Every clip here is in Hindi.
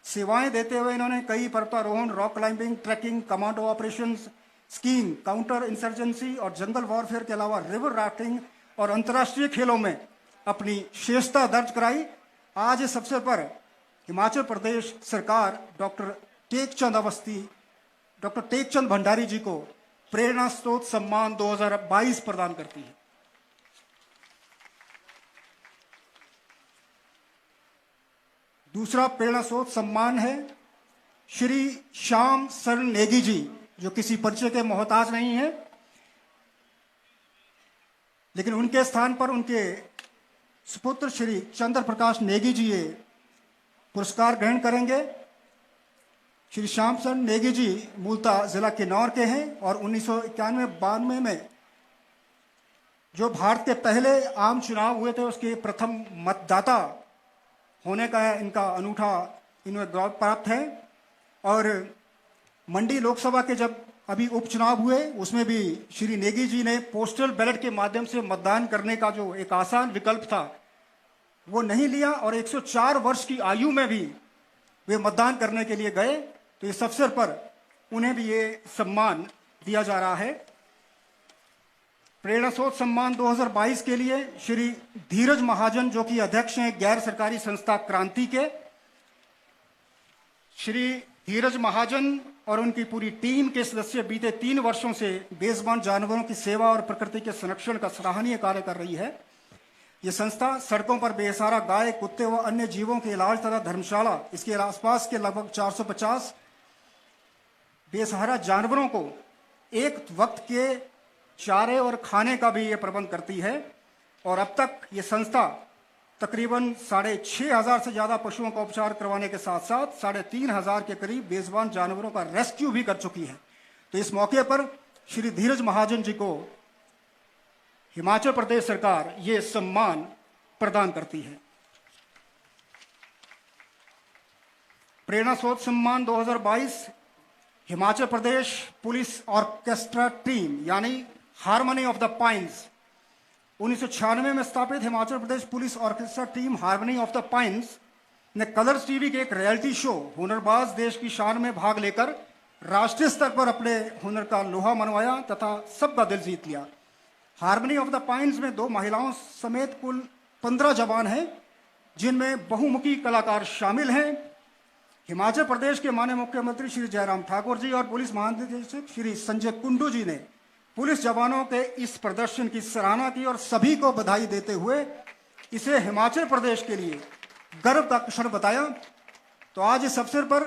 सेवाएं देते हुए इन्होंने कई पर्वतारोहण, rock climbing, trekking, commando operations, skiing, counter insurgency और जंगल वॉरफेयर के अलावा रिवर राफ्टिंग और अंतर्राष्ट्रीय खेलों में अपनी श्रेष्ठता दर्ज कराई। आज इस अवसर पर हिमाचल प्रदेश सरकार डॉक्टर टेकचंद भंडारी जी को प्रेरणा स्रोत सम्मान 2022 प्रदान करती है। दूसरा प्रेरणा स्रोत सम्मान है श्री श्याम शरण नेगी जी, जो किसी परिचय के मोहताज नहीं है, लेकिन उनके स्थान पर उनके सुपुत्र श्री चंद्र प्रकाश नेगी जी ये पुरस्कार ग्रहण करेंगे। श्री श्याम शरण नेगी जी मूलतः जिला किन्नौर के हैं और 1991-92 में जो भारत के पहले आम चुनाव हुए थे उसके प्रथम मतदाता होने का इनका अनूठा इन्हें गौरव प्राप्त है। और मंडी लोकसभा के जब अभी उपचुनाव हुए उसमें भी श्री नेगी जी ने पोस्टल बैलेट के माध्यम से मतदान करने का जो एक आसान विकल्प था वो नहीं लिया और 104 वर्ष की आयु में भी वे मतदान करने के लिए गए। तो इस अवसर पर उन्हें भी ये सम्मान दिया जा रहा है। प्रेरणा स्रोत सम्मान 2022 के लिए श्री धीरज महाजन, जो कि अध्यक्ष हैं गैर सरकारी संस्था क्रांति के, श्री धीरज महाजन और उनकी पूरी टीम के सदस्य बीते 3 वर्षों से बेजुबान जानवरों की सेवा और प्रकृति के संरक्षण का सराहनीय कार्य कर रही है। ये संस्था सड़कों पर बेसहारा गाय, कुत्ते व अन्य जीवों के इलाज तथा धर्मशाला, इसके आसपास के लगभग 450 बेसहारा जानवरों को एक वक्त के चारे और खाने का भी ये प्रबंध करती है। और अब तक ये संस्था तकरीबन 6,500 से ज़्यादा पशुओं का उपचार करवाने के साथ साथ 3,500 के करीब बेजुबान जानवरों का रेस्क्यू भी कर चुकी है। तो इस मौके पर श्री धीरज महाजन जी को हिमाचल प्रदेश सरकार ये सम्मान प्रदान करती है। प्रेरणा स्रोत सम्मान 2022 Himachal Pradesh police orchestra team यानी हार्मनी ऑफ द पाइन्स, 1996 में स्थापित Himachal Pradesh police orchestra team harmony of the pines ने कलर्स टीवी के एक रियलिटी शो हुनरबाज देश की शान में भाग लेकर राष्ट्रीय स्तर पर अपने हुनर का लोहा मनवाया तथा सबका दिल जीत लिया। हार्मनी ऑफ द पाइन्स में 2 महिलाओं समेत कुल 15 जवान हैं, जिनमें बहुमुखी कलाकार शामिल हैं। हिमाचल प्रदेश के माननीय मुख्यमंत्री श्री जयराम ठाकुर जी और पुलिस महानिदेशक श्री संजय कुंडू जी ने पुलिस जवानों के इस प्रदर्शन की सराहना की और सभी को बधाई देते हुए इसे हिमाचल प्रदेश के लिए गर्व का क्षण बताया। तो आज इस अवसर पर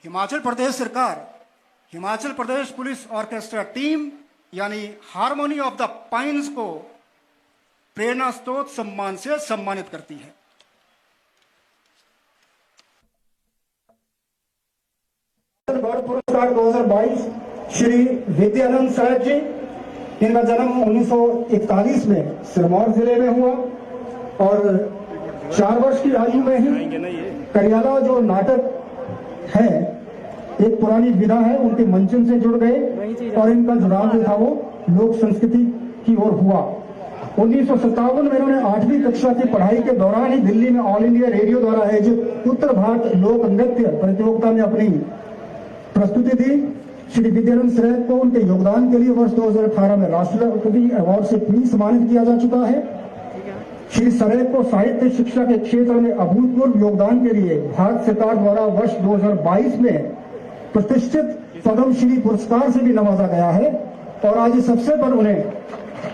हिमाचल प्रदेश सरकार Himachal Pradesh police orchestra team यानी हार्मोनी ऑफ द पाइन्स को प्रेरणा स्रोत सम्मान से सम्मानित करती है। गौरव पुरस्कार 2022 श्री विद्यानंद सैयद जी, इनका जन्म 1941 में सिरमौर जिले में हुआ और 4 वर्ष की आयु में ही करियाला जो नाटक है एक पुरानी विधा है उनके मंचन से जुड़ गए और इनका जुड़ाव जो था वो लोक संस्कृति की ओर हुआ। 1957 में इन्होंने 8वीं कक्षा की पढ़ाई के दौरान ही दिल्ली में ऑल इंडिया रेडियो द्वारा आयोजित उत्तर भारत लोक नृत्य प्रतियोगिता में अपनी प्रस्तुति दी। श्री विद्यानंद सैयद को उनके योगदान के लिए वर्ष 2018 में राष्ट्रपति अवार्ड से भी सम्मानित किया जा चुका है। श्री सैयद को साहित्य शिक्षा के क्षेत्र में अभूतपूर्व योगदान के लिए भारत सरकार द्वारा वर्ष 2022 में प्रतिष्ठित पद्मश्री पुरस्कार से भी नवाजा गया है। और आज इस अवसर पर उन्हें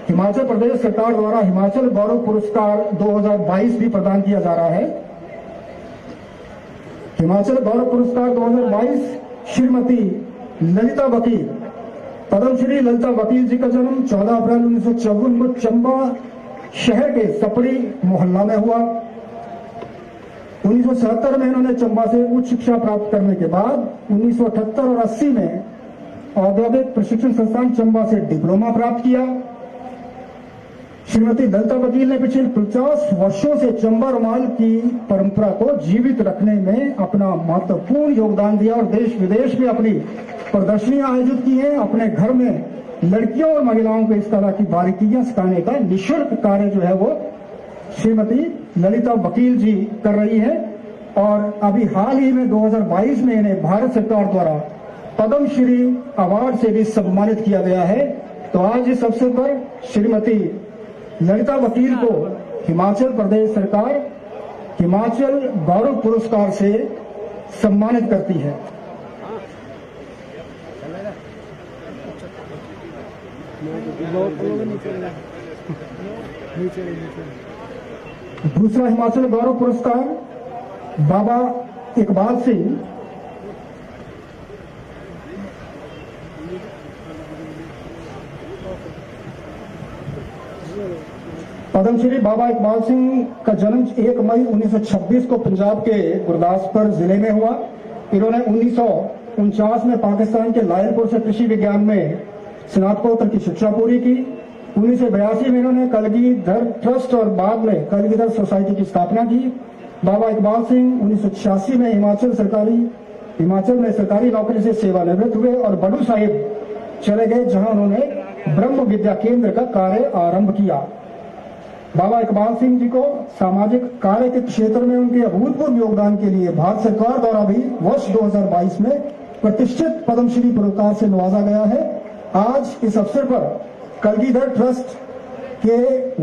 हिमाचल प्रदेश सरकार द्वारा हिमाचल गौरव पुरस्कार 2022 भी प्रदान किया जा रहा है। हिमाचल गौरव पुरस्कार 2022 श्रीमती ललिता वकील, पद्मश्री ललिता वकील जी का जन्म 14 अप्रैल 1954 को चंबा शहर के सपड़ी मोहल्ला में हुआ। 1977 में इन्होंने चंबा से उच्च शिक्षा प्राप्त करने के बाद 1978 और 80 में औद्योगिक प्रशिक्षण संस्थान चंबा से डिप्लोमा प्राप्त किया। श्रीमती ललिता वकील ने पिछले 50 वर्षों से चंबा रुमाल की परंपरा को जीवित रखने में अपना महत्वपूर्ण योगदान दिया और देश विदेश में अपनी प्रदर्शनियां आयोजित की हैं। अपने घर में लड़कियों और महिलाओं को इस तरह की बारीकियां सिखाने का निःशुल्क कार्य जो है वो श्रीमती ललिता वकील जी कर रही है। और अभी हाल ही में 2022 में इन्हें भारत सरकार द्वारा पद्म श्री अवार्ड से भी सम्मानित किया गया है। तो आज इस अवसर पर श्रीमती ललिता वकील को हिमाचल प्रदेश सरकार हिमाचल गौरव पुरस्कार से सम्मानित करती है। दूसरा हिमाचल गौरव पुरस्कार बाबा इकबाल सिंह पद्मश्री बाबा इकबाल सिंह का जन्म 1 मई 1926 को पंजाब के गुरदासपुर जिले में हुआ। इन्होंने 1949 में पाकिस्तान के लायलपुर से कृषि विज्ञान में स्नातकोत्तर की शिक्षा पूरी की। 1982 में इन्होंने कलगीधर ट्रस्ट और बाद में कलगीधर सोसाइटी की स्थापना की। बाबा इकबाल सिंह 1986 में हिमाचल में सरकारी नौकरी से सेवानिवृत्त हुए और बड़ू साहिब चले गए, जहां उन्होंने ब्रह्म विद्या केंद्र का कार्य आरंभ किया। बाबा इकबाल सिंह जी को सामाजिक कार्य के क्षेत्र में उनके अभूतपूर्व योगदान के लिए भारत सरकार द्वारा भी वर्ष 2022 में प्रतिष्ठित पद्मश्री पुरस्कार से नवाजा गया है। आज इस अवसर पर कलगीधर ट्रस्ट के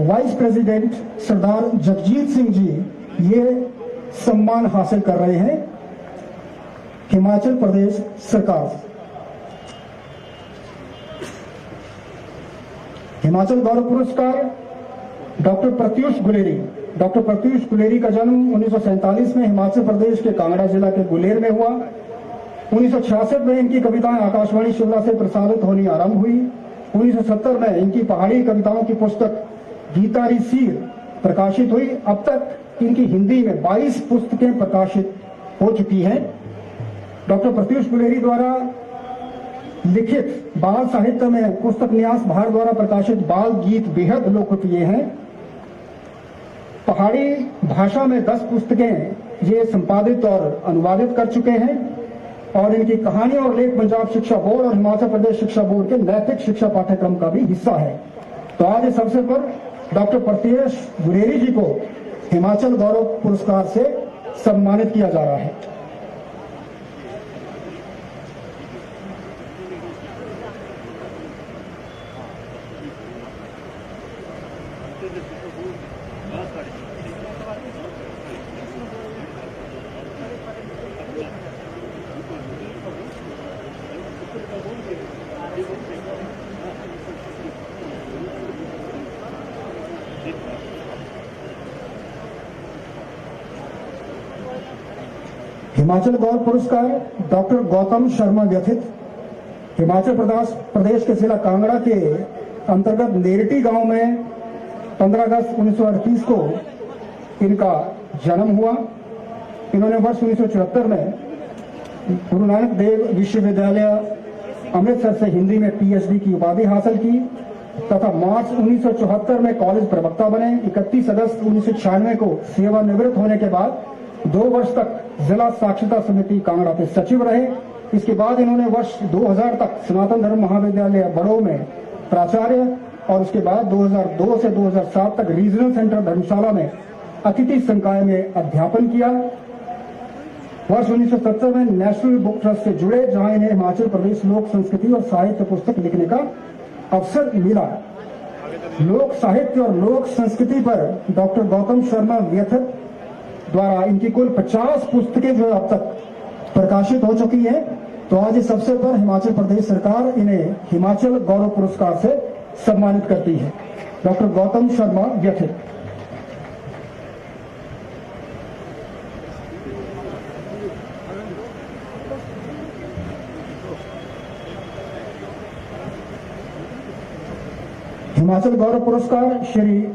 वाइस प्रेसिडेंट सरदार जगजीत सिंह जी ये सम्मान हासिल कर रहे हैं हिमाचल प्रदेश सरकार से। हिमाचल गौरव पुरस्कार डॉक्टर प्रत्युष गुलेरी का जन्म 1947 में हिमाचल प्रदेश के कांगड़ा जिला के गुलेर में हुआ। 1966 में इनकी कविताएं आकाशवाणी शिमला से प्रसारित होनी आरंभ हुई। 1970 में इनकी पहाड़ी कविताओं की पुस्तक गीतारी सीर प्रकाशित हुई। अब तक इनकी हिंदी में 22 पुस्तकें प्रकाशित हो चुकी हैं। डॉक्टर प्रत्युष गुलेरी द्वारा लिखित बाल साहित्य में पुस्तक न्यास भार द्वारा प्रकाशित बाल गीत बेहद लोकप्रिय हैं। पहाड़ी भाषा में 10 पुस्तकें ये संपादित और अनुवादित कर चुके हैं और इनकी कहानियां और लेख पंजाब शिक्षा बोर्ड और हिमाचल प्रदेश शिक्षा बोर्ड के नैतिक शिक्षा पाठ्यक्रम का भी हिस्सा है। तो आज इस अवसर पर डॉक्टर प्रत्युष गुलेरी जी को हिमाचल गौरव पुरस्कार से सम्मानित किया जा रहा है। हिमाचल गौरव पुरस्कार डॉक्टर गौतम शर्मा व्यथित हिमाचल प्रदेश के जिला कांगड़ा के अंतर्गत नेरटी गांव में 15 अगस्त 1938 को इनका जन्म हुआ। इन्होंने वर्ष 1974 में गुरु नानक देव विश्वविद्यालय अमृतसर से हिंदी में पीएचडी की उपाधि हासिल की तथा मार्च 1974 में कॉलेज प्रवक्ता बने। 31 अगस्त 1996 को सेवानिवृत्त होने के बाद 2 वर्ष तक जिला साक्षरता समिति कांगड़ा के सचिव रहे। इसके बाद इन्होंने वर्ष 2000 तक सनातन धर्म महाविद्यालय बड़ो में प्राचार्य और उसके बाद 2002 से 2007 तक रीजनल सेंटर धर्मशाला में अतिथि संकाय में अध्यापन किया। वर्ष 1970 में नेशनल बुक ट्रस्ट से जुड़े, जहां इन्हें हिमाचल प्रदेश लोक संस्कृति और साहित्य पुस्तक लिखने का अवसर मिला। लोक साहित्य और लोक संस्कृति पर डॉक्टर गौतम शर्मा व्यथित द्वारा इनकी कुल 50 पुस्तकें जो अब तक प्रकाशित हो चुकी है। तो आज इस अवसर पर हिमाचल प्रदेश सरकार इन्हें हिमाचल गौरव पुरस्कार से सम्मानित करती है। डॉक्टर गौतम शर्मा व्यथित। हिमाचल गौरव पुरस्कार श्री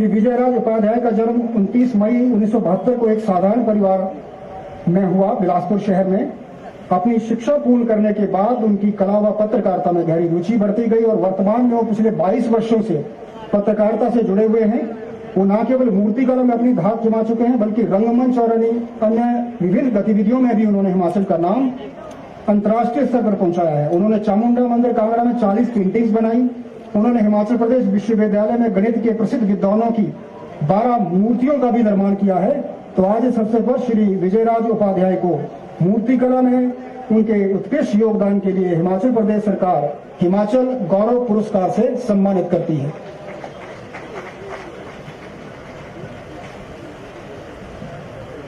विजयराज उपाध्याय का जन्म 29 मई 1972 को एक साधारण परिवार में हुआ बिलासपुर शहर में। अपनी शिक्षा पूर्ण करने के बाद उनकी कला व पत्रकारिता में गहरी रुचि बढ़ती गई और वर्तमान में वो पिछले 22 वर्षों से पत्रकारिता से जुड़े हुए हैं। वो न केवल मूर्ति कला में अपनी धाक जमा चुके हैं, बल्कि रंगमंच और अन्य विभिन्न गतिविधियों में भी उन्होंने हिमाचल का नाम अंतर्राष्ट्रीय स्तर पर पहुंचाया है। उन्होंने चामुंडा मंदिर कांगड़ा में 40 पेंटिंग्स बनाई। उन्होंने हिमाचल प्रदेश विश्वविद्यालय में गणित के प्रसिद्ध विद्वानों की 12 मूर्तियों का भी निर्माण किया है। तो आज इस अवसर पर श्री विजयराज उपाध्याय को मूर्तिकला में उनके उत्कृष्ट योगदान के लिए हिमाचल प्रदेश सरकार हिमाचल गौरव पुरस्कार से सम्मानित करती है।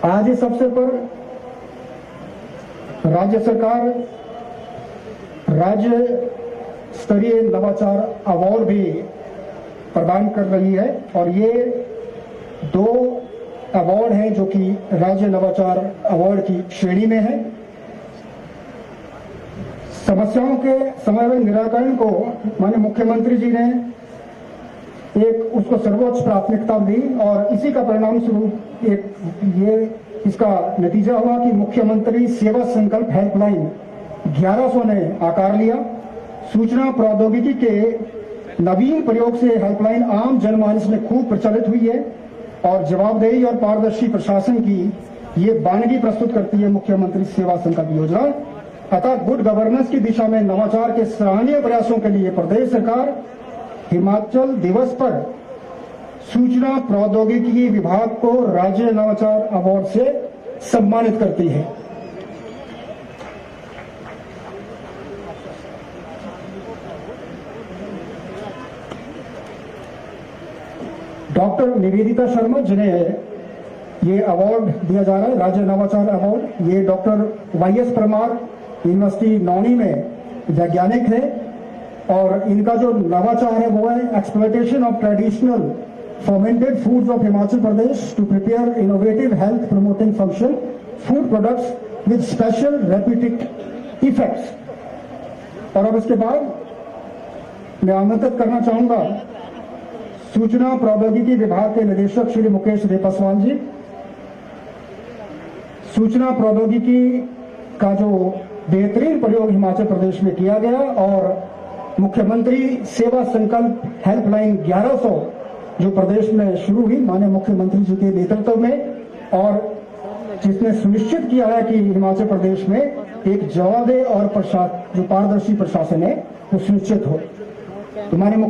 आज इस अवसर पर राज्य सरकार राज्य स्तरीय नवाचार अवार्ड भी प्रदान कर रही है और ये 2 अवार्ड हैं जो कि राज्य नवाचार अवार्ड की श्रेणी में है। समस्याओं के समन्वय निराकरण को माननीय मुख्यमंत्री जी ने एक उसको सर्वोच्च प्राथमिकता दी और इसी का परिणाम स्वरूप इसका नतीजा हुआ कि मुख्यमंत्री सेवा संकल्प हेल्पलाइन 1100 ने आकार लिया। सूचना प्रौद्योगिकी के नवीन प्रयोग से हेल्पलाइन आम जनमानस में खूब प्रचलित हुई है और जवाबदेही और पारदर्शी प्रशासन की ये बानगी प्रस्तुत करती है मुख्यमंत्री सेवा संकल्प योजना। अतः गुड गवर्नेंस की दिशा में नवाचार के सराहनीय प्रयासों के लिए प्रदेश सरकार हिमाचल दिवस पर सूचना प्रौद्योगिकी विभाग को राज्य नवाचार अवार्ड से सम्मानित करती है। डॉक्टर निवेदिता शर्मा जिन्हें ये अवार्ड दिया जा रहा है राज्य नवाचार अवार्ड, ये doctor YS Parmar university Nauni में वैज्ञानिक है और इनका जो नवाचार है वो है exploitation of traditional fermented foods of Himachal Pradesh to prepare innovative health promoting function food products with special therapeutic effects। और अब इसके बाद मैं आमंत्रित करना चाहूंगा सूचना प्रौद्योगिकी विभाग के निदेशक श्री मुकेश रेपासवाल जी। सूचना प्रौद्योगिकी का जो बेहतरीन प्रयोग हिमाचल प्रदेश में किया गया और मुख्यमंत्री सेवा संकल्प हेल्पलाइन 1100 जो प्रदेश में शुरू हुई माननीय मुख्यमंत्री जी के नेतृत्व में और जिसने सुनिश्चित किया है कि हिमाचल प्रदेश में एक जवाबदेह और जो पारदर्शी प्रशासन है वो सुनिश्चित हो। तो माननीय